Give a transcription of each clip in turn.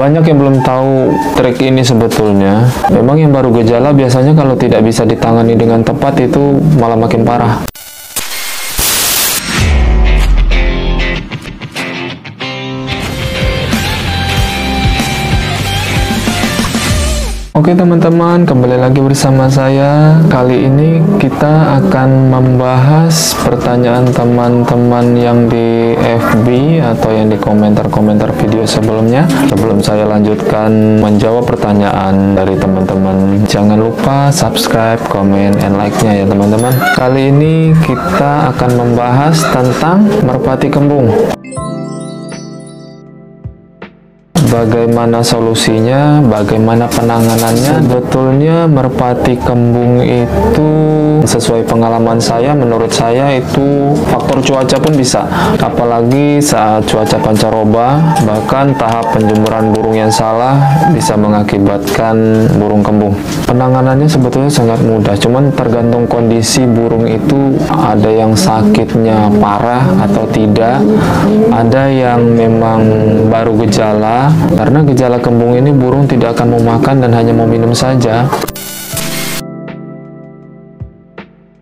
Banyak yang belum tahu trik ini sebetulnya. Memang yang baru gejala biasanya kalau tidak bisa ditangani dengan tepat itu malah makin parah. Oke teman-teman, kembali lagi bersama saya. Kali ini kita akan membahas pertanyaan teman-teman yang di FB atau yang di komentar-komentar video sebelumnya. Sebelum saya lanjutkan menjawab pertanyaan dari teman-teman, jangan lupa subscribe, comment, and like-nya ya teman-teman. Kali ini kita akan membahas tentang merpati kembung. Bagaimana solusinya, bagaimana penanganannya. Sebetulnya merpati kembung itu sesuai pengalaman saya, menurut saya itu faktor cuaca pun bisa, apalagi saat cuaca pancaroba. Bahkan tahap penjemuran burung yang salah bisa mengakibatkan burung kembung. Penanganannya sebetulnya sangat mudah, cuman tergantung kondisi burung itu, ada yang sakitnya parah atau tidak, ada yang memang baru gejala. Karena gejala kembung ini burung tidak akan mau makan dan hanya mau minum saja.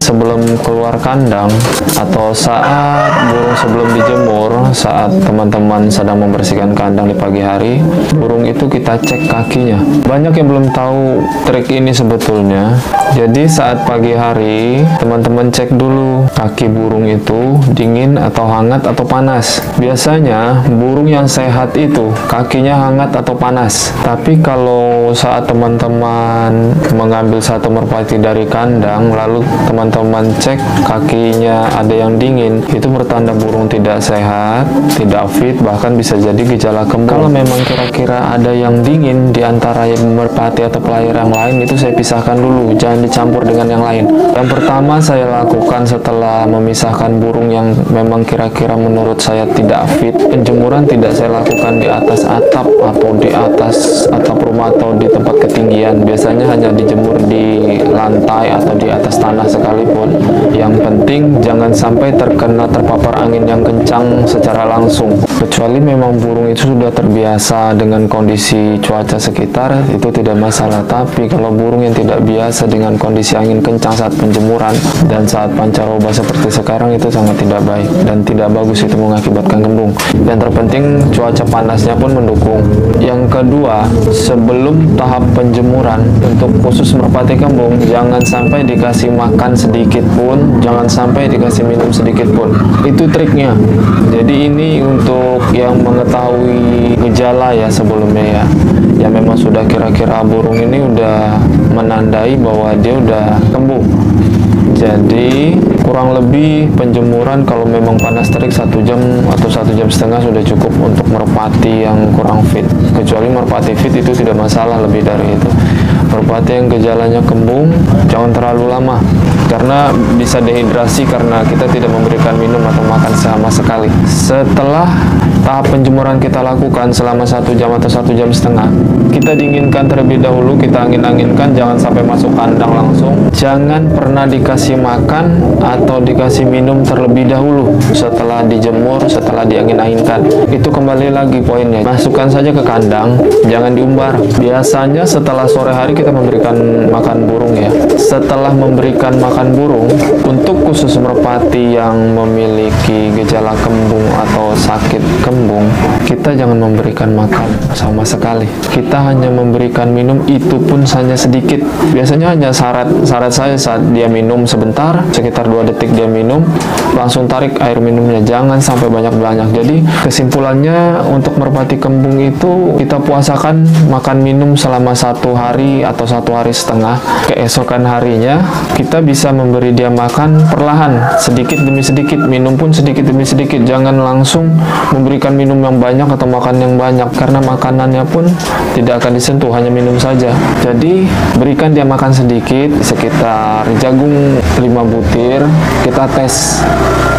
Sebelum keluar kandang atau saat burung sebelum dijemur, saat teman-teman sedang membersihkan kandang di pagi hari, burung itu kita cek kakinya. Banyak yang belum tahu trik ini sebetulnya. Jadi saat pagi hari, teman-teman cek dulu kaki burung itu dingin atau hangat atau panas. Biasanya burung yang sehat itu kakinya hangat atau panas. Tapi kalau saat teman-teman mengambil satu merpati dari kandang, lalu teman-teman cek kakinya ada yang dingin, itu bertanda burung tidak sehat, tidak fit, bahkan bisa jadi gejala kembung. Kalau memang kira-kira ada yang dingin di antara merpati atau pelayar yang lain, itu saya pisahkan dulu, jangan dicampur dengan yang lain. Yang pertama saya lakukan setelah memisahkan burung yang memang kira-kira menurut saya tidak fit, penjemuran tidak saya lakukan di atas atap atau di atas atap rumah atau di tempat ketinggian. Biasanya hanya dijemur di lantai atau di atas tanah sekalipun. Yang penting jangan sampai terpapar angin yang kencang secara langsung. Kecuali memang burung itu sudah terbiasa dengan kondisi cuaca sekitar, itu tidak masalah. Tapi kalau burung yang tidak biasa dengan kondisi angin kencang saat penjemuran dan saat pancaroba seperti sekarang, itu sangat tidak baik dan tidak bagus, itu mengakibatkan kembung. Yang terpenting cuaca panasnya pun mendukung. Yang kedua, sebelum tahap penjemuran, untuk khusus merpati kembung, jangan sampai dikasih makan sedikit pun, jangan sampai dikasih minum sedikit pun. Itu triknya. Jadi ini untuk yang mengetahui gejala ya sebelumnya ya. Ya memang sudah kira-kira burung ini udah menandai bahwa dia udah kembung. Jadi kurang lebih penjemuran kalau memang panas terik 1 jam atau 1,5 jam sudah cukup untuk merpati yang kurang fit. Kecuali merpati fit itu tidak masalah lebih dari itu. Merpati yang gejalanya kembung jangan terlalu lama, karena bisa dehidrasi karena kita tidak memberikan minum atau makan sama sekali. Setelah tahap penjemuran kita lakukan selama 1 jam atau 1,5 jam, kita dinginkan terlebih dahulu, kita angin-anginkan, jangan sampai masuk kandang langsung. Jangan pernah dikasih makan atau dikasih minum terlebih dahulu setelah dijemur, setelah diangin-anginkan. Itu kembali lagi poinnya, masukkan saja ke kandang, jangan diumbar. Biasanya setelah sore hari kita memberikan makan burung ya. Setelah memberikan makan burung, untuk khusus merpati yang memiliki gejala kembung atau sakit kembung, kita jangan memberikan makan sama sekali. Kita hanya memberikan minum, itu pun hanya sedikit. Biasanya hanya syarat saya saat dia minum sebentar, sekitar 2 detik dia minum, langsung tarik air minumnya, jangan sampai banyak-banyak. Jadi kesimpulannya, untuk merpati kembung itu kita puasakan makan minum selama 1 hari atau 1,5 hari. Keesokan harinya kita bisa memberi dia makan perlahan, sedikit demi sedikit, minum pun sedikit demi sedikit. Jangan langsung memberikan minum yang banyak atau makan yang banyak, karena makanannya pun tidak akan disentuh, hanya minum saja. Jadi berikan dia makan sedikit, sekitar jagung 5 butir. Kita tes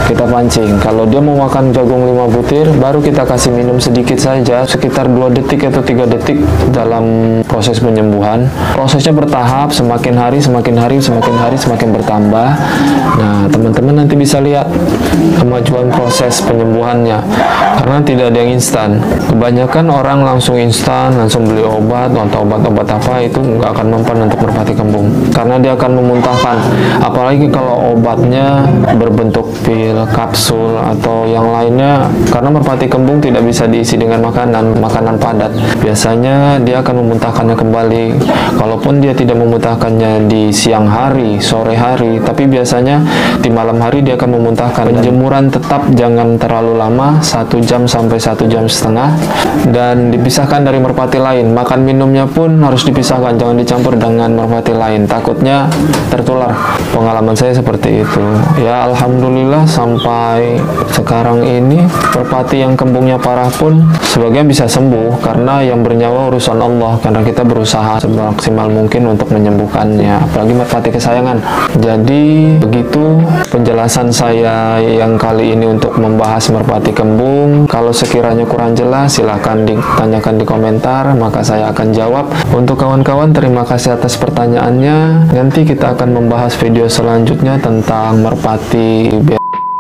kita pancing. Kalau dia mau makan jagung 5 butir, baru kita kasih minum sedikit saja, sekitar 2 detik atau 3 detik dalam proses penyembuhan. Prosesnya bertahap, semakin hari semakin bertambah. Nah, teman-teman nanti bisa lihat kemajuan proses penyembuhannya, karena tidak ada yang instan. Kebanyakan orang langsung instan, langsung beli obat atau obat-obat apa, itu nggak akan mempan untuk merpati kembung, karena dia akan memuntahkan. Apalagi kalau obatnya berbentuk pil, kapsul, atau yang lainnya, karena merpati kembung tidak bisa diisi dengan makanan padat. Biasanya dia akan memuntahkannya kembali. Kalaupun dia tidak memuntahkannya di siang hari, sore hari, tapi biasanya di malam hari dia akan memuntahkan. Penjemuran tetap jangan terlalu lama, 1 jam sampai 1,5 jam, dan dipisahkan dari merpati lain. Makan minumnya pun harus dipisahkan, jangan dicampur dengan merpati lain, takutnya tertular. Pengalaman saya seperti itu. Ya, alhamdulillah sampai sekarang ini merpati yang kembungnya parah pun sebagian bisa sembuh, karena yang bernyawa urusan Allah, karena kita berusaha semaksimal mungkin untuk menyembuhkannya, apalagi merpati kesayangan. Jadi begitu penjelasan saya yang kali ini untuk membahas merpati kembung. Kalau sekiranya kurang jelas, silahkan ditanyakan di komentar, maka saya akan jawab. Untuk kawan-kawan, terima kasih atas pertanyaannya. Nanti kita akan membahas video selanjutnya tentang merpati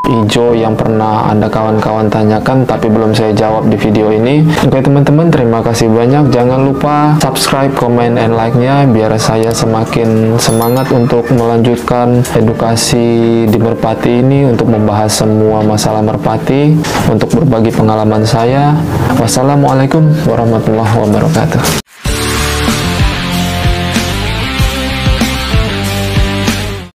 hijau yang pernah Anda kawan-kawan tanyakan tapi belum saya jawab di video ini. Oke teman-teman, terima kasih banyak. Jangan lupa subscribe, comment, and like-nya biar saya semakin semangat untuk melanjutkan edukasi di merpati ini, untuk membahas semua masalah merpati, untuk berbagi pengalaman saya. Wassalamualaikum warahmatullahi wabarakatuh.